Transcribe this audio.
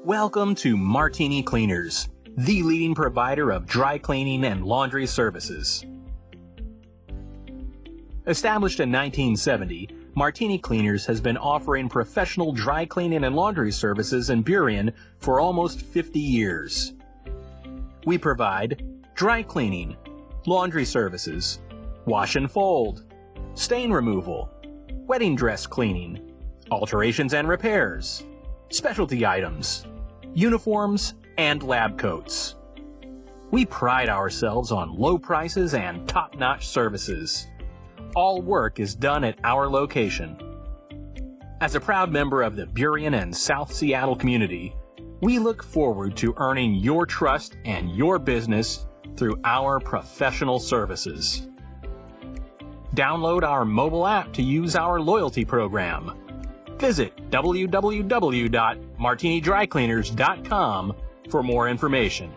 Welcome to Martini Cleaners, the leading provider of dry cleaning and laundry services. Established in 1970, Martini Cleaners has been offering professional dry cleaning and laundry services in Burien for almost 50 years. We provide dry cleaning, laundry services, wash and fold, stain removal, wedding dress cleaning, alterations and repairs, specialty items, uniforms, and lab coats. We pride ourselves on low prices and top-notch services. All work is done at our location. As a proud member of the Burien and South Seattle community, we look forward to earning your trust and your business through our professional services. Download our mobile app to use our loyalty program. Visit www.martinidrycleaners.com for more information.